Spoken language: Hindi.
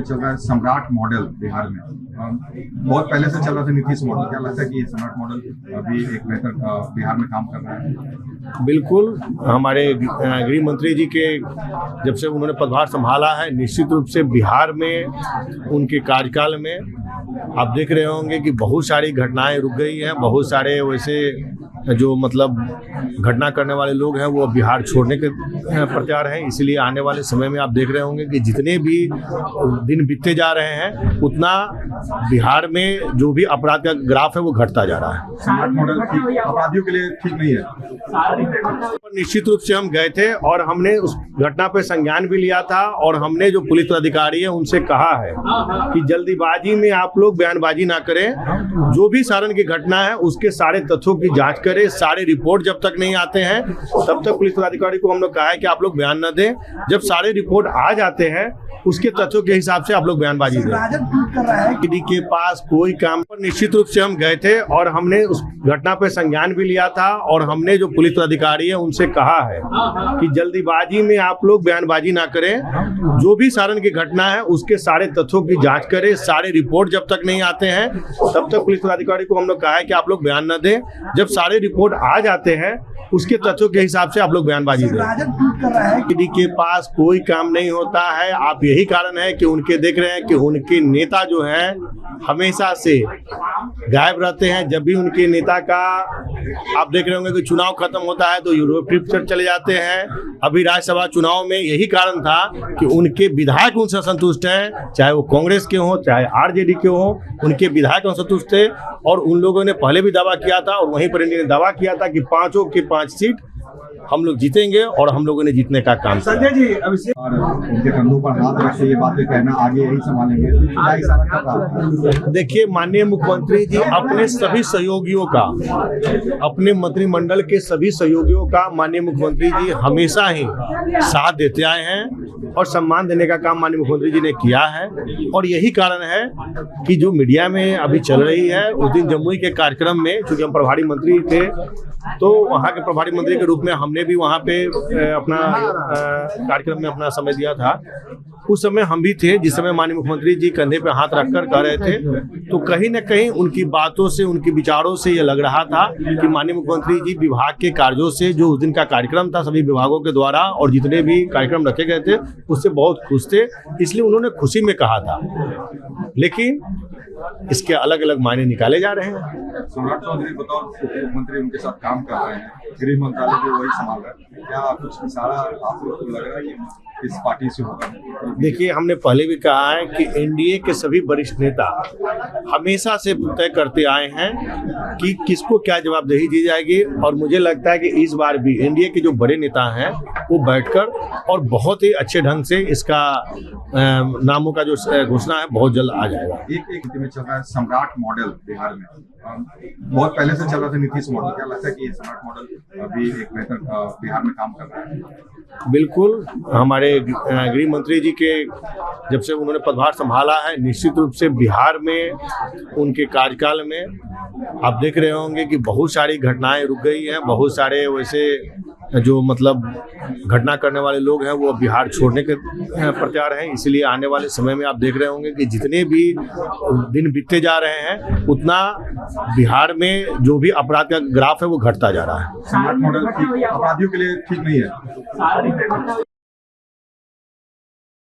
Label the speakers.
Speaker 1: चल रहा है सम्राट मॉडल बिहार में। बहुत पहले से चल रहा था नीतीश मॉडल। क्या लगता है कि सम्राट मॉडल अभी एक बेहतर बिहार में काम कर रहा है?
Speaker 2: बिल्कुल, हमारे गृह मंत्री जी के जब से उन्होंने पदभार संभाला है, निश्चित रूप से बिहार में उनके कार्यकाल में आप देख रहे होंगे कि बहुत सारी घटनाएं रुक गई हैं। बहुत सारे वैसे जो मतलब घटना करने वाले लोग हैं वो बिहार छोड़ने के प्रत्यार हैं। इसलिए आने वाले समय में आप देख रहे होंगे कि जितने भी दिन बीतते जा रहे हैं उतना बिहार में जो भी अपराध का ग्राफ है वो घटता जा रहा है।
Speaker 1: सम्राट मॉडल अपराधियों के लिए ठीक नहीं है।
Speaker 2: निश्चित रूप से हम गए थे और हमने उस घटना पर संज्ञान भी लिया था और हमने जो पुलिस अधिकारी है उनसे कहा है कि जल्दीबाजी में आप लोग बयानबाजी ना करें। जो भी सारण की घटना है उसके सारे तथ्यों की जांच करें। सारे रिपोर्ट जब तक नहीं आते हैं तब तक पुलिस अधिकारी को हम लोग कहा है कि आप लोग बयान न दें। जब सारे रिपोर्ट आ जाते हैं उसके तथ्यों के हिसाब से आप लोग बयानबाजी दें। ईडी के पास कोई काम पर निश्चित रूप से हम गए थे और हमने उस घटना पर संज्ञान भी लिया था और हमने जो पुलिस अधिकारी है उनसे कहा है कि जल्दीबाजी में आप लोग बयानबाजी ना करें। जो भी सारण की घटना है उसके सारे तथ्यों की जांच करें। सारे रिपोर्ट जब तक नहीं आते हैं तब तक पुलिस अधिकारी को हम लोग कहा है कि आप लोग बयान न दें। जब सारे रिपोर्ट आ जाते हैं उसके तथ्यों के हिसाब से आप लोग बयानबाजी दें। ईडी के पास कोई काम नहीं होता है। आप यही कारण है कि उनके देख रहे हैं कि उनके नेता जो हैं हमेशा से गायब रहते हैं। जब भी उनके नेता का आप देख रहे होंगे कि चुनाव खत्म होता है तो यूरोप ट्रिप पर चले जाते हैं। अभी राज्यसभा चुनाव में यही कारण था कि उनके विधायक उनसे असंतुष्ट हैं, चाहे वो कांग्रेस के हों चाहे आरजेडी के हों। उनके विधायक असंतुष्ट थे और उन लोगों ने पहले भी दावा किया था और वहीं पर इन्होंने दावा किया था कि 5 की 5 सीट हम लोग जीतेंगे और हम लोगों ने जीतने का काम किया।
Speaker 1: संजय जी और उनके कंधों पर हाथ रख के ये बातें कहना आगे यही संभालेंगे, क्या इशारा कर रहा है?
Speaker 2: देखिए, माननीय मुख्यमंत्री जी अपने सभी सहयोगियों का, अपने मंत्रिमंडल के सभी सहयोगियों का माननीय मुख्यमंत्री जी हमेशा ही साथ देते आए हैं और सम्मान देने का काम माननीय मुख्यमंत्री जी ने किया है। और यही कारण है कि जो मीडिया में अभी चल रही है, उस दिन जमुई के कार्यक्रम में चूंकि हम प्रभारी मंत्री थे तो वहाँ के प्रभारी मंत्री के रूप में हमने भी वहाँ पे अपना कार्यक्रम में अपना समय दिया था। उस समय हम भी थे जिस समय माननीय मुख्यमंत्री जी कंधे पे हाथ रखकर कह रहे थे, तो कहीं न कहीं उनकी बातों से, उनके विचारों से ये लग रहा था कि माननीय मुख्यमंत्री जी विभाग के कार्यों से, जो उस दिन का कार्यक्रम था सभी विभागों के द्वारा और जितने भी कार्यक्रम रखे गए थे उससे बहुत खुश थे। इसलिए उन्होंने खुशी में कहा था, लेकिन इसके अलग अलग मायने निकाले जा रहे हैं।
Speaker 1: सम्राट चौधरी बतौर उप मुख्यमंत्री उनके साथ काम कर रहे हैं, गृह मंत्रालय भी वही संभाल रहा है। क्या कुछ इशारा आप लोग को लग रहा है कि किस पार्टी से होगा?
Speaker 2: देखिए, हमने पहले भी कहा है कि एनडीए के सभी वरिष्ठ नेता हमेशा से तय करते आए हैं कि किसको क्या जवाबदेही दी जाएगी और मुझे लगता है कि इस बार भी एनडीए के जो बड़े नेता हैं वो बैठकर और बहुत ही अच्छे ढंग से इसका नामों का जो घोषणा है बहुत जल्द आ जाएगा।
Speaker 1: एक में चल रहा है सम्राट मॉडल बिहार में। बहुत पहले से चल रहा था नीतीश मॉडल। क्या लगता है कि सम्राट मॉडल अभी एक बेहतर बिहार में काम कर रहा है?
Speaker 2: बिल्कुल, हमारे गृह मंत्री जी के जब से उन्होंने पदभार संभाला है, निश्चित रूप से बिहार में उनके कार्यकाल में आप देख रहे होंगे कि बहुत सारी घटनाएं रुक गई हैं। बहुत सारे वैसे जो मतलब घटना करने वाले लोग हैं वो बिहार छोड़ने के प्रत्यार हैं। इसलिए आने वाले समय में आप देख रहे होंगे कि जितने भी दिन बीतते जा रहे हैं उतना बिहार में जो भी अपराध का ग्राफ है वो घटता जा रहा है।
Speaker 1: सम्राट मॉडल अपराधियों के लिए ठीक नहीं है।